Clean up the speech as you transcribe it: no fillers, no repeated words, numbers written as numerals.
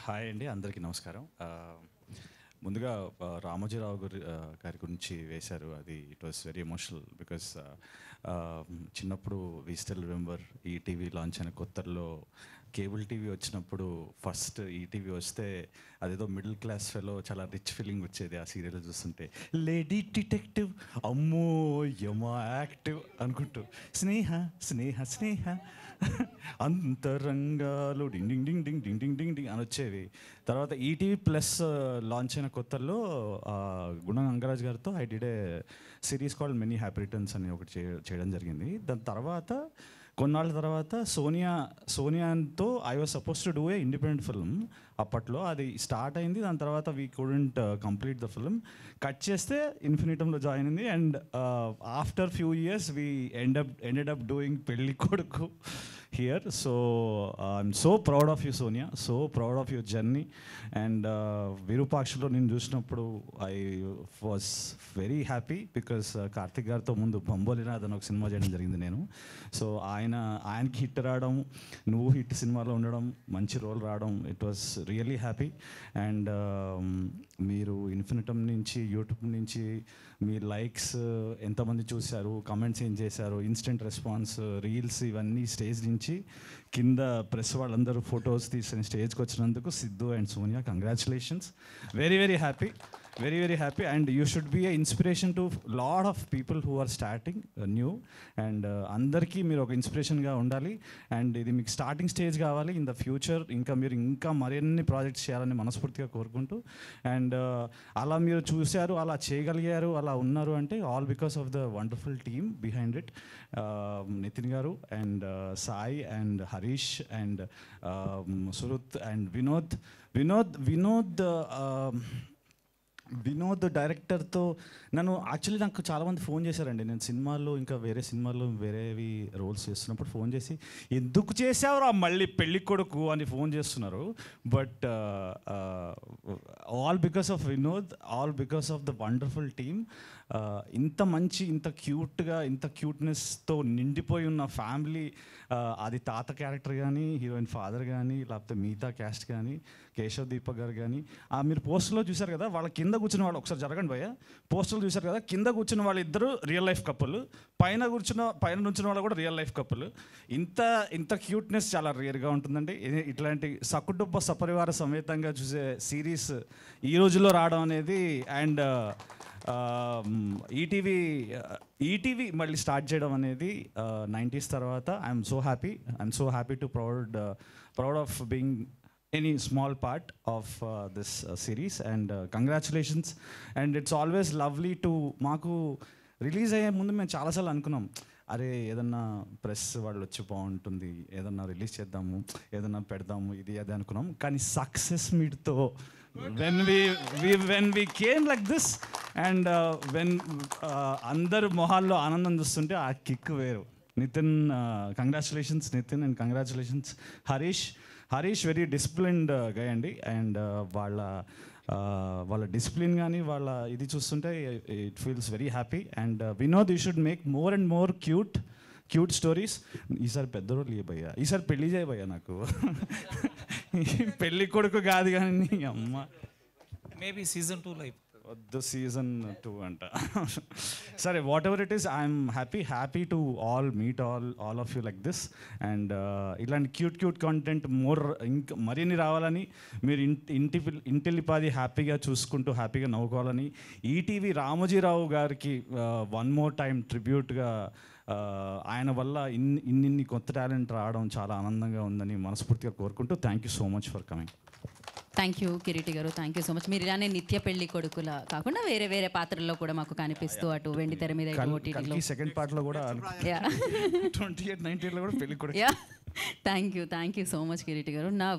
Hi అండి, అందరికీ నమస్కారం. ముందుగా రామోజీరావు గారి గురించి వేశారు. అది it was very emotional because చిన్నప్పుడు we still remember ETV launch అయిన కొత్తల్లో కేబుల్ టీవీ వచ్చినప్పుడు ఫస్ట్ ఈటీవీ వస్తే అదేదో మిడిల్ క్లాస్ ఫెలో చాలా రిచ్ ఫీలింగ్ వచ్చేది ఆ సీరియల్ చూస్తుంటే. లేడీ డిటెక్టివ్, అమ్మో యమా యాక్టివ్ అనుకుంటూ స్నేహ స్నేహ స్నేహ అంతరంగాలు డింగ్ డింగ్ డింగ్ డింగ్ డింగ్ డింగ్ డింగ్ డింగ్ అని వచ్చేవి. తర్వాత ఈటీవీ ప్లస్ లాంచ్ అయిన కొత్తల్లో గుణ గంగరాజ్ గారితో I did a series called many happy returns అని ఒకటి చేయడం జరిగింది. దాని తర్వాత కొన్నాళ్ళ తర్వాత సోనియాతో I was suppose to do a independent film. అప్పట్లో అది స్టార్ట్ అయింది. దాని తర్వాత we couldn't complete the film. Cut చేస్తే ఇన్ఫినిటంలో జాయిన్ అయింది. And after few years we ended up doing Pelli Koduku here. So I'm so proud of you Sonia, so proud of your journey. And విరూపాక్షలో నేను చూసినప్పుడు I was very happy because Karthik గారితో ముందు బంబోలినాథ్ అని ఒక cinema చేయడం జరిగింది నేను. సో ఆయనకి హిట్ రావడం, నువ్వు హిట్ సినిమాలో ఉండడం, మంచి రోల్ రావడం, it was really happy. And మీరు ఇన్ఫినిటమ్ నుంచి యూట్యూబ్ నుంచి మీ లైక్స్ ఎంతమంది చూశారు, కమెంట్స్ ఏం చేశారు, ఇన్స్టెంట్ రెస్పాన్స్, రీల్స్, ఇవన్నీ స్టేజ్ నుంచి కింద ప్రెస్ వాళ్ళందరూ ఫొటోస్ తీసుకుని స్టేజ్కి వచ్చినందుకు Siddhu and Sonia congratulations. Very very happy, very very happy. And you should be a inspiration to lot of people who are starting new. And అందరికీ మీరు ఒక ఇన్స్పిరేషన్గా ఉండాలి. అండ్ ఇది మీకు స్టార్టింగ్ స్టేజ్ కావాలి. ఇన్ ద ఫ్యూచర్ మీరు ఇంకా మరిన్ని ప్రాజెక్ట్స్ చేయాలని మనస్ఫూర్తిగా కోరుకుంటూ. అండ్ అలా మీరు చూశారు, అలా చేయగలిగారు, అలా ఉన్నారు అంటే all because of the wonderful team behind it. Nitin గారు and Sai and Harish and Suruth and Vinod డైరెక్టర్తో నాకు చాలామంది ఫోన్ చేశారండి. నేను సినిమాల్లో ఇంకా వేరే సినిమాల్లో వేరేవి రోల్స్ చేస్తున్నప్పుడు ఫోన్ చేసి ఎందుకు చేసావురా మళ్ళీ పెళ్ళి కొడుకు అని ఫోన్ చేస్తున్నారు. But all because of Vinod, all because of the wonderful team. ఇంత మంచి, ఇంత క్యూట్గా, ఇంత క్యూట్నెస్తో నిండిపోయి ఉన్న ఫ్యామిలీ, అది తాత క్యారెక్టర్ కానీ, హీరోయిన్ ఫాదర్ కానీ, లేకపోతే మిగతా క్యాస్ట్ కానీ, కేశవ్ దీపక్ గారు కానీ, మీరు పోస్టర్లో చూశారు కదా, వాళ్ళ కింద కూర్చున్న వాళ్ళు ఒకసారి జరగండి భయ్య. పోస్టర్లు చూశారు కదా, కింద కూర్చున్న వాళ్ళు ఇద్దరు రియల్ లైఫ్ కపుల్, పైన నుంచిన వాళ్ళు కూడా రియల్ లైఫ్ కపుల్. ఇంత క్యూట్నెస్ చాలా రేర్గా ఉంటుందండి. ఇట్లాంటి సకుటుంబ సపరివార సమేతంగా చూసే సిరీస్ ఈ రోజుల్లో రావడం అనేది, అండ్ ఈటీవీ మళ్ళీ స్టార్ట్ చేయడం అనేది 90s తర్వాత I'm so happy to proud of being any small part of this series. And congratulations. And it's always lovely to మాకు రిలీజ్ అయ్యే ముందు మేము చాలాసార్లు అనుకున్నాం, అరే ఏదన్నా ప్రెస్ వాళ్ళు వచ్చి బాగుంటుంది, ఏదన్నా రిలీజ్ చేద్దాము, ఏదన్నా పెడదాము, ఇది అది అనుకున్నాం. కానీ success మీట్తో when we came like this and when అందరు మొహాల్లో ఆనందం చూస్తుంటే ఆ కిక్ వేరు. Nithin, congratulations Nithin, and congratulations Harish very disciplined గా అండి. అండ్ వాళ్ళ డిసిప్లిన్ కానీ వాళ్ళ ఇది చూస్తుంటే it feels very happy. And Vinod, you should make more and more cute stories. ఈసారి పెద్ద రోజులు భయ్యా, ఈసారి పెళ్ళి చేయబోయ్యా నాకు. పెళ్ళి కొడుకు కాదు కానీ అమ్మ, మేబీ సీజన్ 2 లైఫ్ వద్దు, సీజన్ 2 అంట. సరే, what ever it is, I'm happy to meet all of you like this. And ఇలాంటి క్యూట్ కంటెంట్ ఇంకా మరిన్ని రావాలని, మీరు ఇంటిల్లిపాది హ్యాపీగా చూసుకుంటూ హ్యాపీగా నవ్వుకోవాలని, ఈటీవీ రామోజీరావు గారికి వన్ మోర్ టైం ట్రిబ్యూట్గా ఆయన వల్ల ఇన్ని కొత్త టాలెంట్ రావడం చాలా ఆనందంగా ఉందని మనస్ఫూర్తిగా కోరుకుంటూ thank you so much for coming. Thank you Kiriti garu, thank you so much. మీరు ఇలానే నిత్య పెళ్లి కొడుకులా కాకుండా వేరే పాత్రల్లో కూడా మాకు కనిపిస్తూ అటు వెండి తెర మీద సెకండ్ పార్ట్ లో కూడా 28, 98 లో కూడా పెళ్లి కొడుకు. Thank you so much Kiriti garu. నా